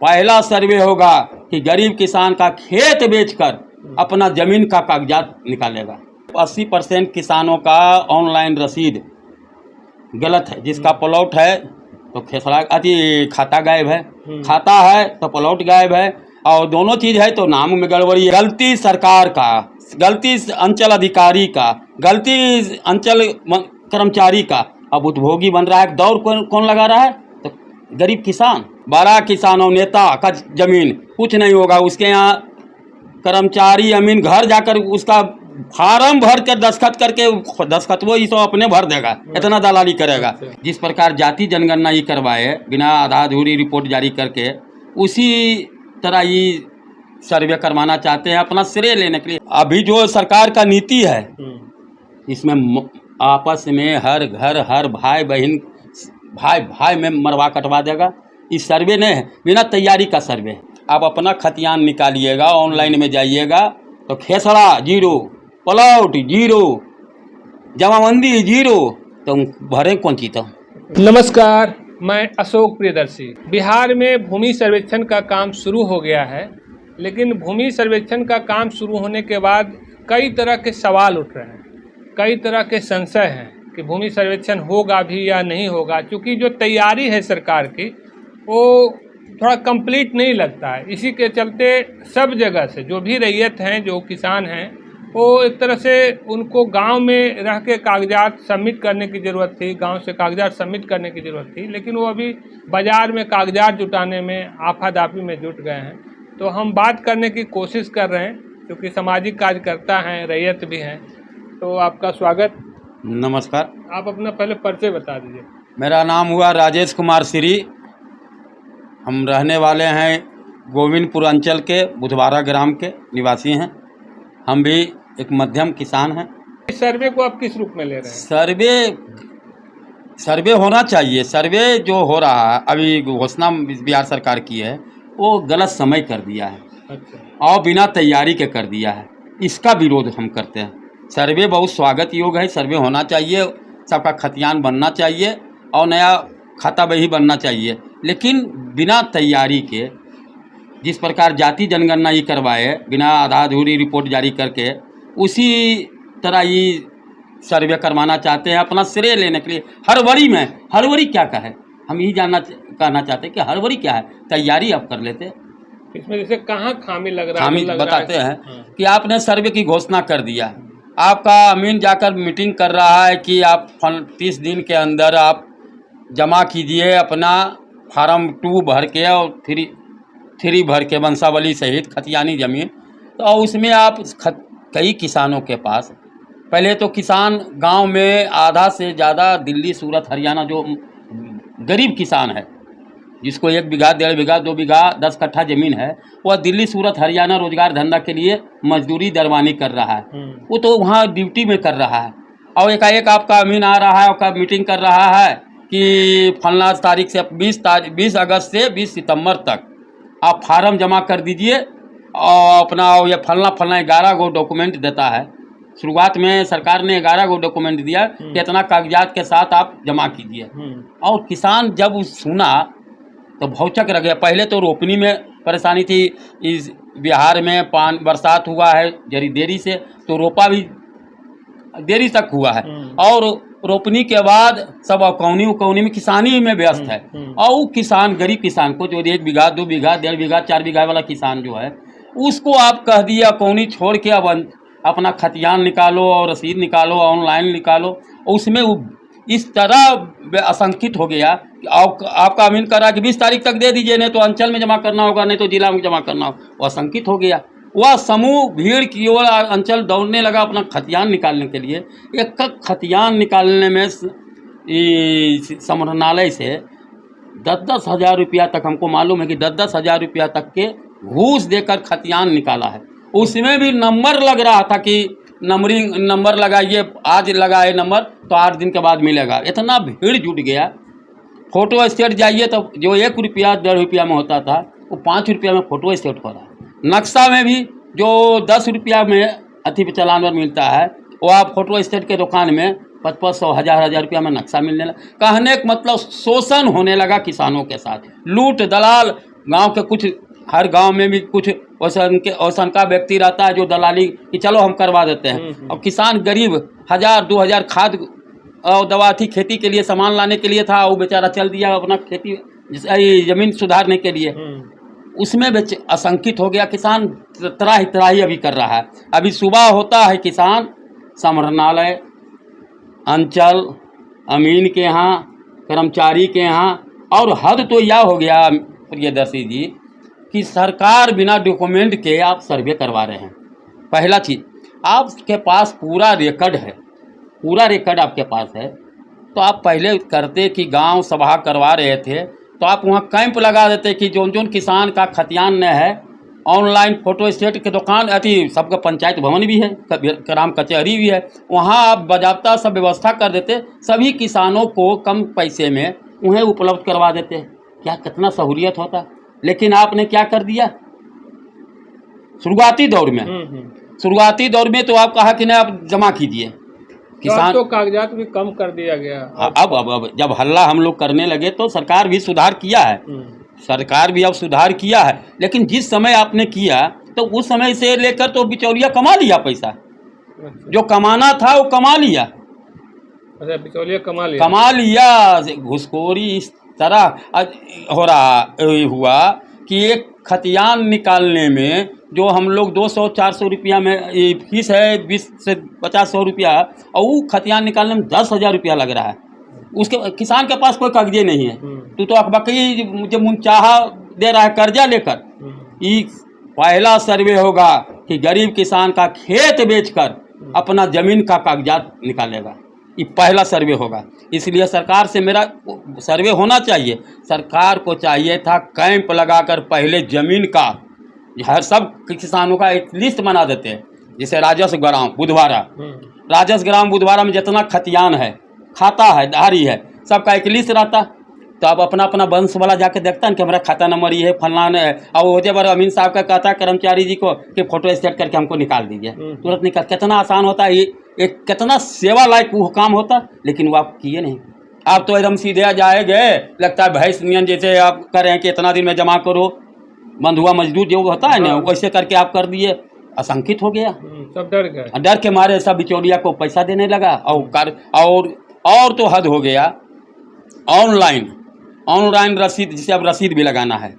पहला सर्वे होगा कि गरीब किसान का खेत बेचकर अपना ज़मीन का कागजात निकालेगा। 80% किसानों का ऑनलाइन रसीद गलत है। जिसका प्लॉट है तो खेसरा खाता गायब है, खाता है तो प्लॉट गायब है, और दोनों चीज़ है तो नाम में गड़बड़ी है। गलती सरकार का, गलती अंचल अधिकारी का, गलती अंचल कर्मचारी का। अब उपभोगी बन रहा है। दौड़ कौन लगा रहा है? तो गरीब किसान। बड़ा किसान और नेता का जमीन कुछ नहीं होगा। उसके यहाँ कर्मचारी अमीन घर जाकर उसका फार्म भर कर दस्खत करके दस्खत वो तो अपने भर देगा, इतना दलाली करेगा। जिस प्रकार जाति जनगणना ये करवाए बिना आधा अधूरी रिपोर्ट जारी करके, उसी तरह ये सर्वे करवाना चाहते हैं अपना श्रेय लेने के लिए। अभी जो सरकार का नीति है इसमें आपस में हर घर हर भाई बहन भाई में मरवा कटवा देगा। इस सर्वे ने बिना तैयारी का सर्वे। आप अपना खतियान निकालिएगा, ऑनलाइन में जाइएगा तो खेसड़ा 0, प्लॉट 0, जमाबंदी 0, तो भरे कौन चीज? नमस्कार, मैं अशोक प्रियदर्शी। बिहार में भूमि सर्वेक्षण का काम शुरू हो गया है, लेकिन भूमि सर्वेक्षण का काम शुरू होने के बाद कई तरह के सवाल उठ रहे हैं, कई तरह के संशय हैं कि भूमि सर्वेक्षण होगा भी या नहीं होगा। क्योंकि जो तैयारी है सरकार की वो थोड़ा कंप्लीट नहीं लगता है। इसी के चलते सब जगह से जो भी रैयत हैं, जो किसान हैं, वो एक तरह से उनको गांव में रह के कागजात सबमिट करने की ज़रूरत थी, गांव से कागजात सबमिट करने की ज़रूरत थी, लेकिन वो अभी बाज़ार में कागजात जुटाने में आफादाफी में जुट गए हैं। तो हम बात करने की कोशिश कर रहे हैं, क्योंकि सामाजिक कार्यकर्ता हैं, रैयत भी हैं। तो आपका स्वागत। नमस्कार। आप अपना पहले परिचय बता दीजिए। मेरा नाम हुआ राजेश कुमार श्री। हम रहने वाले हैं गोविंदपुर अंचल के बुधवारा ग्राम के निवासी हैं। हम भी एक मध्यम किसान हैं। इस सर्वे को आप किस रूप में ले रहे हैं? सर्वे होना चाहिए। सर्वे जो हो रहा है अभी घोषणा बिहार सरकार की है, वो गलत समय कर दिया है। अच्छा। और बिना तैयारी के कर दिया है। इसका विरोध हम करते हैं। सर्वे बहुत स्वागत योग्य है, सर्वे होना चाहिए, सबका खतियान बनना चाहिए और नया खाता बही बनना चाहिए, लेकिन बिना तैयारी के जिस प्रकार जाति जनगणना ये करवाए बिना आधा अधूरी रिपोर्ट जारी करके, उसी तरह ये सर्वे करवाना चाहते हैं अपना श्रेय लेने के लिए। हड़बड़ी क्या का है? हम यही कहना चाहते हैं कि हड़बड़ी क्या है? तैयारी आप कर लेते। इसमें जैसे कहाँ खामी लग रहा है? खामी बताते हैं कि आपने सर्वे की घोषणा कर दिया, आपका अमीन जाकर मीटिंग कर रहा है कि आप 30 दिन के अंदर आप जमा कीजिए अपना फार्म 2 भर के और 3 भर के वंशावली सहित खतियानी ज़मीन। तो उसमें आप कई किसानों के पास, पहले तो किसान गांव में आधा से ज़्यादा दिल्ली सूरत हरियाणा जो गरीब किसान है, जिसको 1 बीघा 1.5 बीघा 2 बीघा 10 कट्ठा ज़मीन है, वह दिल्ली सूरत हरियाणा रोजगार धंधा के लिए मजदूरी दरवानी कर रहा है। वो तो वहाँ ड्यूटी में कर रहा है, और एकाएक आपका अमीन आ रहा है और मीटिंग कर रहा है कि फलना तारीख से 20 अगस्त से 20 सितंबर तक आप फार्म जमा कर दीजिए और अपना ये फलना 11 गो डॉक्यूमेंट देता है। शुरुआत में सरकार ने 11 गो डॉक्यूमेंट दिया कि इतना कागजात के साथ आप जमा कीजिए। और किसान जब सुना तो भौचक रह गया। पहले तो रोपनी में परेशानी थी, इस बिहार में बरसात हुआ है जरी देरी से, तो रोपा भी देरी तक हुआ है, और रोपनी के बाद सब अकौनी में किसानी में व्यस्त है। और वो किसान, गरीब किसान को जो 1 बीघा 2 बीघा 1.5 बीघा 4 बीघा वाला किसान जो है, उसको आप कह दिए अकौनी छोड़ के अब अपना खतियान निकालो और रसीद निकालो, ऑनलाइन निकालो। उसमें वो इस तरह आशंकित हो गया कि आपका अमीन कर रहा है कि 20 तारीख तक दे दीजिए, नहीं तो अंचल में जमा करना होगा, नहीं तो जिला में जमा करना होगा। वो आशंकित हो गया। वह समूह भीड़ की ओर अंचल दौड़ने लगा अपना खतियान निकालने के लिए। एक खतियान निकालने में समरणालय से 10-10 हज़ार रुपया तक, हमको मालूम है कि 10-10 हज़ार रुपया तक के घूस देकर खतियान निकाला है। उसमें भी नंबर लग रहा था कि नंबर लगाइए, आज लगाए नंबर तो 8 दिन के बाद मिलेगा। इतना भीड़ जुट गया। फोटो स्टेट जाइए तो जो 1 रुपया 1.5 रुपया में होता था, वो 5 रुपया में फोटो स्टेट हो रहा है। नक्शा में भी जो 10 रुपया में चलान पर मिलता है, वो आप फोटो स्टेट के दुकान में 500 हज़ार रुपया में नक्शा मिलने लगा। कहने का मतलब शोषण होने लगा किसानों के साथ। लूट दलाल गांव के कुछ, हर गांव में भी कुछ वैसन का व्यक्ति रहता है जो दलाली कि चलो हम करवा देते हैं। और किसान गरीब 1000-2000 खाद और दवा थी खेती के लिए, सामान लाने के लिए था, वो बेचारा चल दिया अपना खेती ज़मीन सुधारने के लिए, उसमें आशंकित हो गया। किसान त्राही त्राही अभी कर रहा है। अभी सुबह होता है किसान समरणालय, अंचल, अमीन के यहाँ, कर्मचारी के यहाँ, और हद तो यह हो गया प्रियदर्शी जी कि सरकार बिना डॉक्यूमेंट के आप सर्वे करवा रहे हैं। पहला चीज़, आपके पास पूरा रिकॉर्ड है, पूरा रिकॉर्ड आपके पास है, तो आप पहले करते कि गांव सभा करवा रहे थे तो आप वहाँ कैंप लगा देते कि जोन जोन किसान का खतियान न है, ऑनलाइन फोटो स्टेट के दुकान अति सबका पंचायत भवन भी है, ग्राम कचहरी भी है, वहाँ आप बाजाबता सब व्यवस्था कर देते, सभी किसानों को कम पैसे में उन्हें उपलब्ध करवा देते। क्या कितना सहूलियत होता। लेकिन आपने क्या कर दिया शुरुआती दौर में तो आप कहा कि नहीं आप जमा कीजिए, किसान तो कागजात भी कम कर दिया गया। अब जब हल्ला हम लोग करने लगे तो सरकार भी सुधार किया है, सरकार भी अब सुधार किया है। लेकिन जिस समय आपने किया तो उस समय से लेकर तो बिचौलिया कमा लिया पैसा, जो कमाना था वो कमा लिया। अच्छा, बिचौलिया कमा लिया। घुसखोरी इस तरह हो रहा हुआ कि एक खतियान निकालने में जो हम लोग 200-400 रुपया में फीस है, 20 से 50-100 रुपया, और वो खतियान निकालने में 10,000 रुपया लग रहा है। उसके किसान के पास कोई कागजे नहीं है, तो अकबकी मुझे मुंचाहा दे रहा है कर्जा लेकर। ये पहला सर्वे होगा कि गरीब किसान का खेत बेचकर अपना जमीन का कागजात निकालेगा, ये पहला सर्वे होगा। इसलिए सरकार से मेरा सर्वे होना चाहिए। सरकार को चाहिए था कैंप लगाकर पहले ज़मीन का हर सब किसानों का एक लिस्ट बना देते हैं, जैसे राजस्व ग्राम बुधवारा में जितना खतियान है, खाता है, धारी है, सबका एक लिस्ट रहता। तो अब अपना अपना वंश वाला जाके देखता है कि हमारा खाता नंबर ये है, फलान है, और होते बार अमीन साहब का कहता है कर्मचारी जी को कि फोटो स्टेट करके हमको निकाल दीजिए, तुरंत निकाल। कितना आसान होता है, ये एक कितना सेवा लायक वो काम होता, लेकिन वो आप किए नहीं। आप तो एकदम सीधे जाए गए, लगता है भैंस नियन जैसे आप करें कि इतना दिन में जमा करो, बंधुआ मजदूर जो होता है ना, वैसे करके आप कर दिए। आशंकित हो गया, सब डर गए, डर के मारे सब बिचौलिया को पैसा देने लगा। और तो हद हो गया, ऑनलाइन रसीद, जिसे अब रसीद भी लगाना है।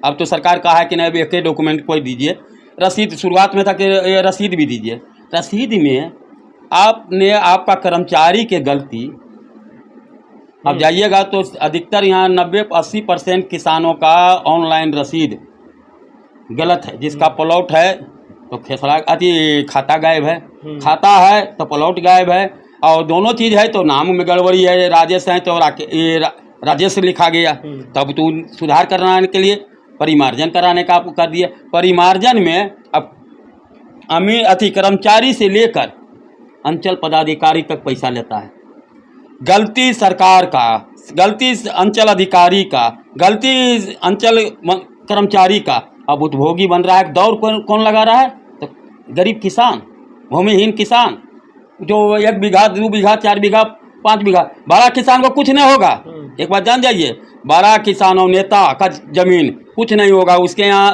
अब तो सरकार कहा है कि नहीं, एक डॉक्यूमेंट कोई दीजिए रसीद। शुरुआत में था कि ये रसीद भी दीजिए। रसीद में आपका कर्मचारी के गलती, अब जाइएगा तो अधिकतर यहाँ 90-80% किसानों का ऑनलाइन रसीद गलत है। जिसका प्लॉट है तो खाता गायब है, खाता है तो प्लॉट गायब है, और दोनों चीज़ है तो नाम में गड़बड़ी है। राजेश है तो राजेश लिखा गया, तब तो सुधार कराने के लिए परिमार्जन कराने का आपको कर दिया। परिमार्जन में अब कर्मचारी से लेकर अंचल पदाधिकारी तक पैसा लेता है। गलती सरकार का, गलती अंचल अधिकारी का, गलती अंचल कर्मचारी का। अब उपभोगी बन रहा है। दौर कौन लगा रहा है? तो गरीब किसान, भूमिहीन किसान, जो 1 बीघा 2 बीघा 4 बीघा 5 बीघा। बड़ा किसान को कुछ नहीं होगा, एक बात जान जाइए। बड़ा किसानों नेता का जमीन कुछ नहीं होगा। उसके यहाँ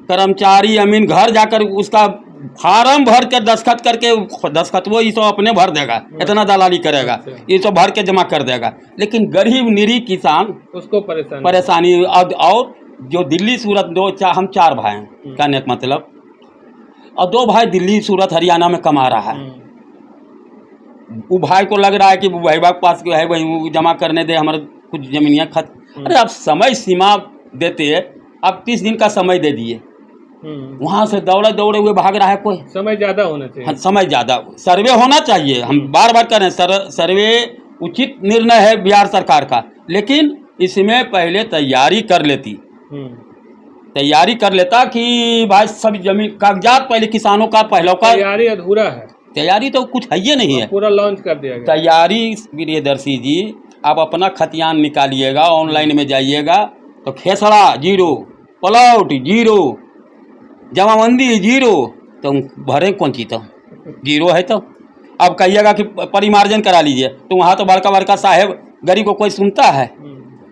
कर्मचारी अमीन घर जाकर उसका फार्म भर कर दस्खत करके, दस्खत वो ये तो अपने भर देगा, इतना दलाली करेगा, ये तो भर के जमा कर देगा। लेकिन गरीब निरीह किसान उसको परेशानी। और जो दिल्ली सूरत हम 4 भाई हैं, कहने का मतलब, और 2 भाई दिल्ली सूरत हरियाणा में कमा रहा है। वो भाई को लग रहा है कि भाई के पास है, वही जमा करने दे, हमारे कुछ जमीनियाँ अरे आप समय सीमा देते, आप 30 दिन का समय दे दिए, वहाँ से दौड़े हुए भाग रहा है। कोई समय ज़्यादा होना चाहिए। समय ज़्यादा सर्वे होना चाहिए। हम बार बार कह रहे हैं, सर्वे उचित निर्णय है बिहार सरकार का, लेकिन इसमें पहले तैयारी कर लेता कि भाई सब जमीन कागजात पहले किसानों का पहले का। तैयारी अधूरा है, तैयारी तो कुछ है ही नहीं है, पूरा लॉन्च कर दिया गया। तैयारी प्रियदर्शी जी, आप अपना खतियान निकालिएगा, ऑनलाइन में जाइएगा तो खेसड़ा 0, प्लॉट 0, जमाबंदी 0, तो भरे कौन चीज? तो 0 है। तो अब कहिएगा कि परिमार्जन करा लीजिए, तो वहाँ तो बड़का साहेब गरीब को कोई सुनता है?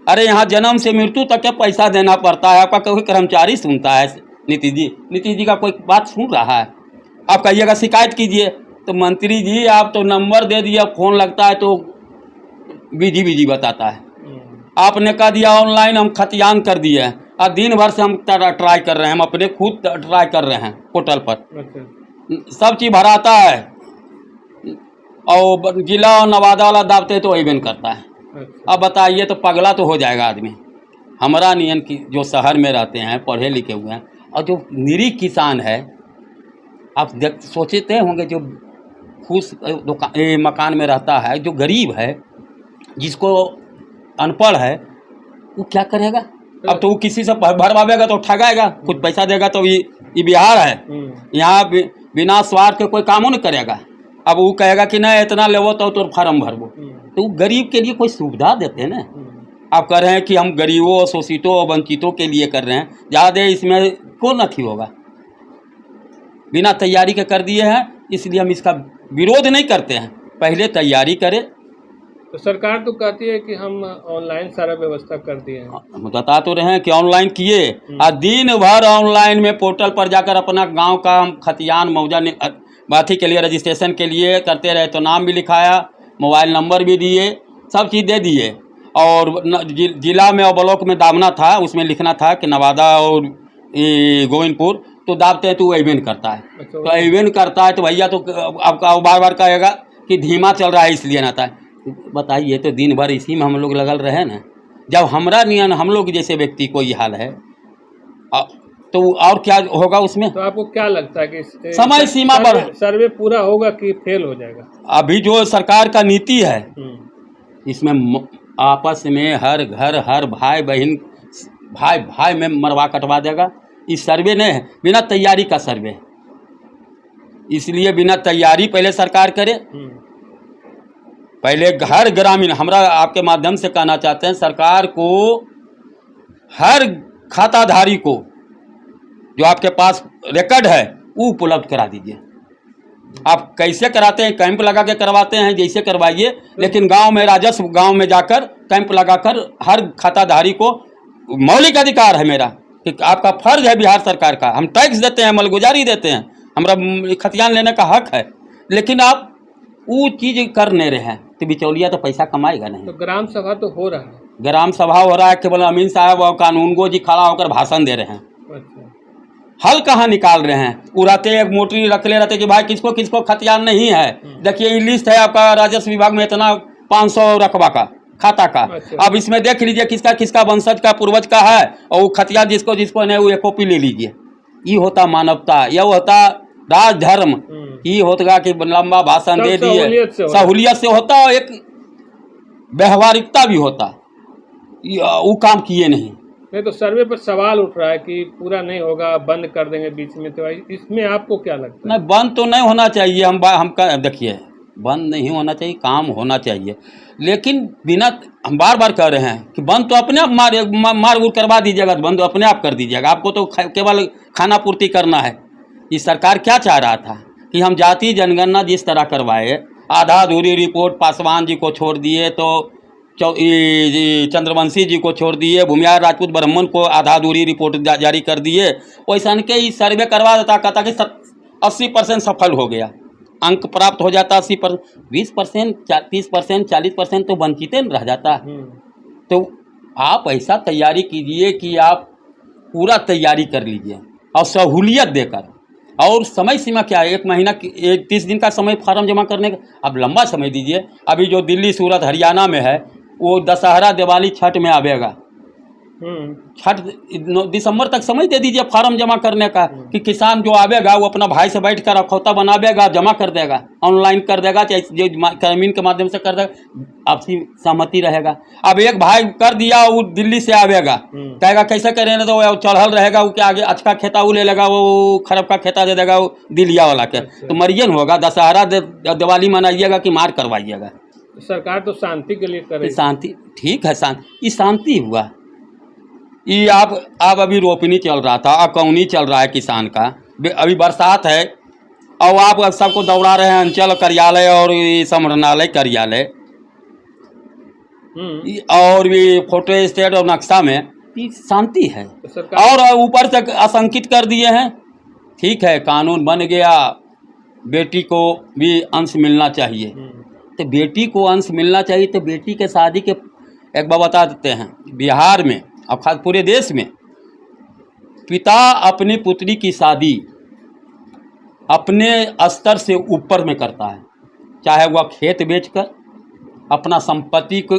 अरे यहाँ जन्म से मृत्यु तक के पैसा देना पड़ता है। आपका कोई कर्मचारी सुनता है? नीतीश जी का कोई बात सुन रहा है? आप कहिएगा शिकायत कीजिए, तो मंत्री जी आप तो नंबर दे दिया, फ़ोन लगता है तो बिजी बताता है। आपने कह दिया ऑनलाइन हम खतियान कर दिए हैं, और दिन भर से हम ट्राई कर रहे हैं, हम अपने खुद ट्राई कर रहे हैं पोर्टल पर। सब चीज़ भराता है, और जिला और नवादा वाला दाबते तो वही बन करता है। अब बताइए, तो पगला तो हो जाएगा आदमी। हमारा नियन की जो शहर में रहते हैं, पढ़े लिखे हुए हैं, और जो निरीह किसान है, आप सोचते होंगे जो खुश मकान में रहता है, जो गरीब है, जिसको अनपढ़ है, वो क्या करेगा? अब तो वो किसी से भरवावेगा तो ठगाएगा, कुछ पैसा देगा तो ये बिहार है, यहाँ बिना स्वार्थ के कोई कामों नहीं करेगा। अब वो कहेगा कि नहीं इतना लेवो तो फार्म भरवो, तो वो गरीब के लिए कोई सुविधा देते हैं ना। आप कह रहे हैं कि हम गरीबों, शोषितों और वंचितों के लिए कर रहे हैं, ज़्यादा इसमें कौन अथी होगा? बिना तैयारी के कर दिए हैं, इसलिए हम इसका विरोध नहीं करते हैं। पहले तैयारी करें। तो सरकार तो कहती है कि हम ऑनलाइन सारा व्यवस्था कर दिए हैं। हम बता तो रहे हैं कि ऑनलाइन किए, और दिन भर ऑनलाइन में पोर्टल पर जाकर अपना गांव का हम खतियान मौजा बाथी के लिए रजिस्ट्रेशन के लिए करते रहे, तो नाम भी लिखाया, मोबाइल नंबर भी दिए, सब चीज़ दे दिए। और जिला में और ब्लॉक में दाबना था, उसमें लिखना था कि नवादा और गोविंदपुर, तो दाबते हैं तो वो इवेंट करता है। तो इवेंट करता है तो भैया तो आपका बार बार कहेगा कि धीमा चल रहा है इसलिए ना था। बताइए, तो दिन भर इसी में हम लोग लगल रहे ना। जब हमरा नियन हम लोग जैसे व्यक्ति को ये हाल है, तो और क्या होगा उसमें? तो आपको क्या लगता है कि समय सीमा पर सर्वे पूरा होगा कि फेल हो जाएगा? अभी जो सरकार का नीति है, इसमें आपस में हर घर, हर भाई बहन, भाई में मरवा कटवा देगा। इस सर्वे नहीं है, बिना तैयारी का सर्वे, इसलिए बिना तैयारी पहले सरकार करे। पहले हर ग्रामीण, हमरा आपके माध्यम से कहना चाहते हैं, सरकार को हर खाताधारी को जो आपके पास रिकॉर्ड है वो उपलब्ध करा दीजिए। आप कैसे कराते हैं? कैंप लगा के करवाते हैं, जैसे करवाइए, लेकिन गांव में राजस्व, गांव में जाकर कैंप लगाकर हर खाताधारी को, मौलिक अधिकार है मेरा कि आपका फर्ज है बिहार सरकार का, हम टैक्स देते हैं, मलगुजारी देते हैं, हमारा खतियान लेने का हक है, लेकिन आप वो चीज़ कर नहीं रहे हैं, तो बिचौलिया तो पैसा कमाएगा नहीं। तो ग्राम सभा तो हो रहा है, ग्राम सभा हो रहा है, केवल अमीन साहब और कानूनगो जी खड़ा होकर भाषण दे रहे हैं। हल कहाँ निकाल रहे हैं? उड़ाते एक मोटरी रख ले रहते कि भाई किसको किसको खतियान नहीं है, देखिए ये लिस्ट है आपका राजस्व विभाग में, इतना 500 रकबा का खाता का। अब इसमें देख लीजिए किसका किसका वंशज का, पूर्वज का है, और वो खतियान जिसको जिसको नहीं, वो एक कॉपी ले लीजिए। ये होता मानवता, यह होता राजधर्म। ये होता कि लंबा भाषण दे दिए, सहूलियत से होता, और एक व्यवहारिकता भी होता, वो काम किए नहीं। तो सर्वे पर सवाल उठ रहा है कि पूरा नहीं होगा, बंद कर देंगे बीच में, तो इसमें आपको क्या लगता है? नहीं, बंद तो नहीं होना चाहिए। हम देखिए, बंद नहीं होना चाहिए, काम होना चाहिए, लेकिन बिना, हम बार बार कह रहे हैं कि बंद तो अपने आप मार उड़ करवा दीजिएगा, बंद तो अपने आप कर दीजिएगा। आपको तो केवल खाना पूर्ति करना है। ये सरकार क्या चाह रहा था कि हम जाति जनगणना जिस तरह करवाए, आधा अधूरी रिपोर्ट पासवान जी को छोड़ दिए, तो चंद्रवंशी जी को छोड़ दिए, भूमिहार राजपूत ब्राह्मण को आधा अधूरी रिपोर्ट जारी कर दिए। वैसा के ही सर्वे करवा देता, कहता कि 80% सफल हो गया, अंक प्राप्त हो जाता 80%, 20%, 30%, 40% तो वंचित रह जाता। तो आप ऐसा तैयारी कीजिए कि आप पूरा तैयारी कर लीजिए, और सहूलियत देकर, और समय सीमा क्या है? 1 महीना, 30 दिन का समय फार्म जमा करने का, अब लंबा समय दीजिए। अभी जो दिल्ली, सूरत, हरियाणा में है, वो दशहरा, दिवाली, छठ में आवेगा। छठ दिसंबर तक समय दे दीजिए फार्म जमा करने का, कि किसान जो आवेगा वो अपना भाई से बैठ कर अखौता बनावेगा, जमा कर देगा, ऑनलाइन कर देगा, चाहे जो ग्रामीण के माध्यम से कर देगा, आपसी सहमति रहेगा। अब एक भाई कर दिया, वो दिल्ली से आवेगा, कहेगा कैसे करें, तो वो चढ़ल रहेगा, वो क्या आगे अच्छा खेता वो ले लेगा, वो खरब का खेता दे देगा वो दिलिया वाला के, तो मरियन होगा। दशहरा दिवाली मनाइएगा कि मार करवाइएगा? सरकार तो शांति के लिए करे। शांति ठीक है, ये शांति हुआ। ये आप अभी रोपनी चल रहा था, अकौनी चल रहा है किसान का, अभी बरसात है, और आप सबको दौड़ा रहे हैं अंचल कार्यालय और समरणालय कार्यालय। और भी फोटो स्टेट और नक्शा में ये शांति है। तो सरकार और ऊपर से आशंकित कर दिए हैं। ठीक है, कानून बन गया, बेटी को भी अंश मिलना चाहिए। तो बेटी को अंश मिलना चाहिए तो बेटी के शादी के एक बार बता देते हैं, बिहार में और खास पूरे देश में पिता अपनी पुत्री की शादी अपने स्तर से ऊपर में करता है, चाहे वह खेत बेचकर, अपना संपत्ति को,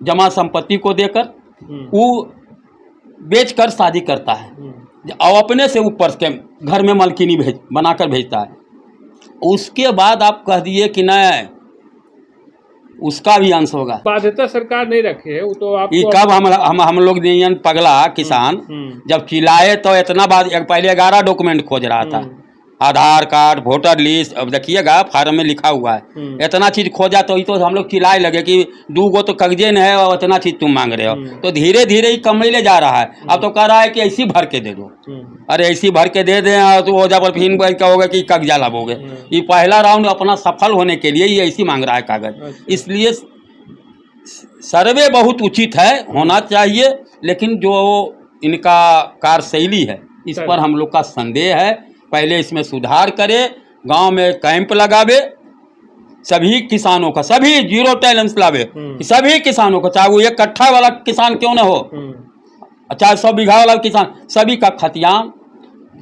जमा संपत्ति को देकर वो बेचकर शादी करता है और अपने से ऊपर के घर में मालकिनी बनाकर भेजता है। उसके बाद आप कह दिए कि नहीं उसका भी अंश होगा। बाध्यता सरकार नहीं रखी है, वो तो आप ये कब हम लोग नियन पगला किसान जब चिल्लाए तो इतना बात, पहले 11 डॉक्यूमेंट खोज रहा था, आधार कार्ड, वोटर लिस्ट, अब देखिएगा फार्म में लिखा हुआ है, इतना चीज खोजा तो ये तो हम लोग चिल्लाए लगे कि 2 गो तो कागजे न है और इतना चीज तुम मांग रहे हो। तो धीरे धीरे ही कमैले जा रहा है। अब तो कह रहा है कि ऐसी भर के दे दो। अरे ऐसी भर के दे दें तो ओजा पर फिर कहोगे कि कागजा लाओगे। ये पहला राउंड अपना सफल होने के लिए ये ऐसी मांग रहा है कागज। इसलिए सर्वे बहुत उचित है, होना चाहिए, लेकिन जो इनका कार्यशैली है इस पर हम लोग का संदेह है। पहले इसमें सुधार करे, गांव में कैंप लगावे, सभी किसानों का, सभी जीरो टैलेंस लावे, सभी किसानों को, चाहे वो 1 कट्ठा वाला किसान क्यों न हो, चाहे 100 बीघा वाला किसान, सभी का खतियान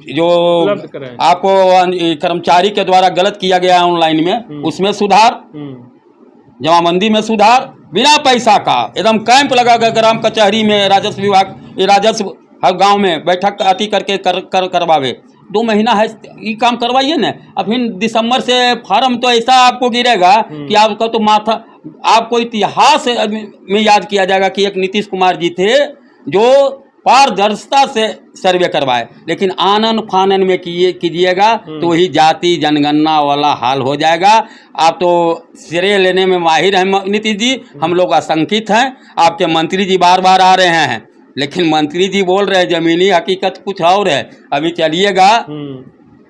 जो आपको कर्मचारी के द्वारा गलत किया गया है ऑनलाइन में, उसमें सुधार, जमाबंदी में सुधार, बिना पैसा का एकदम कैंप लगा कर ग्राम कचहरी में राजस्व विभाग, राजस्व हर गांव में बैठक आती करके करवावे। 2 महीना है, ये काम करवाइए ना। अब फिर दिसंबर से फार्म तो ऐसा आपको गिरेगा कि आपका तो माथा, आपको इतिहास में याद किया जाएगा कि एक नीतीश कुमार जी थे जो पारदर्शिता से सर्वे करवाए, लेकिन आनन फानन में कीजिएगा तो वही जाति जनगणना वाला हाल हो जाएगा। आप तो श्रेय लेने में माहिर हैं नीतीश जी, हम लोग आशंकित हैं। आपके मंत्री जी बार बार आ रहे हैं, लेकिन मंत्री जी बोल रहे हैं जमीनी हकीकत कुछ और है। अभी चलिएगा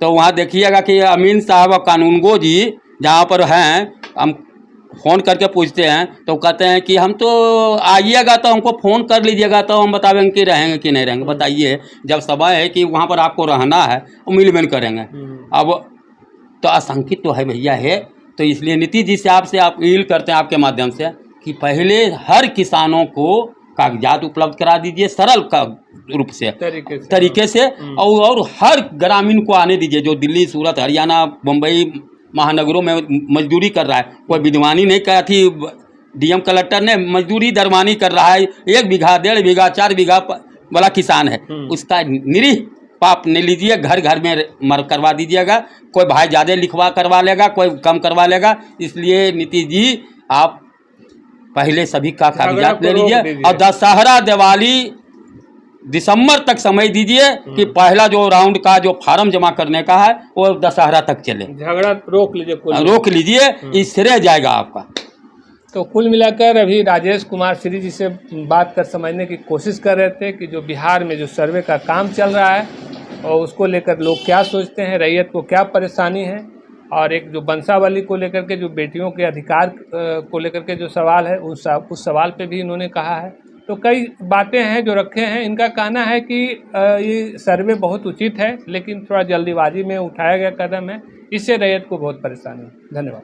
तो वहाँ देखिएगा कि अमीन साहब और कानूनगो जी जहाँ पर हैं, हम फ़ोन करके पूछते हैं तो कहते हैं कि हम तो आइएगा तो हमको फ़ोन कर लीजिएगा तो हम बताएंगे कि रहेंगे कि नहीं रहेंगे। बताइए, जब समय है कि वहाँ पर आपको रहना है वो मिलबेन करेंगे। अब तो आशंकित तो है भैया है। तो इसलिए नीतीश जी से आपसे अपील करते हैं आपके माध्यम से कि पहले हर किसानों को कागजात उपलब्ध करा दीजिए सरल का रूप से तरीके से और हर ग्रामीण को आने दीजिए जो दिल्ली, सूरत, हरियाणा, मुंबई महानगरों में मजदूरी कर रहा है। कोई विद्वानी नहीं कहा थी, डीएम कलेक्टर ने मजदूरी दरमानी कर रहा है, 1 बीघा, 1.5 बीघा, 4 बीघा वाला किसान है, उसका निरीह पाप नहीं लीजिए, घर घर में मर करवा दीजिएगा। कोई भाई ज़्यादा लिखवा करवा लेगा, कोई कम करवा लेगा। इसलिए नीतीश जी आप पहले सभी का कागजात ले लीजिए और दशहरा, दिवाली, दिसंबर तक समय दीजिए कि पहला जो राउंड का जो फार्म जमा करने का है वो दशहरा तक चले। झगड़ा रोक लीजिए, इससे रह जाएगा आपका। तो कुल मिलाकर अभी राजेश कुमार श्री जी से बात कर समझने की कोशिश कर रहे थे कि जो बिहार में जो सर्वे का काम चल रहा है और उसको लेकर लोग क्या सोचते हैं, रैयत को क्या परेशानी है, और एक जो वंशावली को लेकर के जो बेटियों के अधिकार को लेकर के जो सवाल है उस सवाल पे भी इन्होंने कहा है। तो कई बातें हैं जो रखे हैं। इनका कहना है कि ये सर्वे बहुत उचित है, लेकिन थोड़ा जल्दीबाजी में उठाया गया कदम है, इससे रैयत को बहुत परेशानी है। धन्यवाद।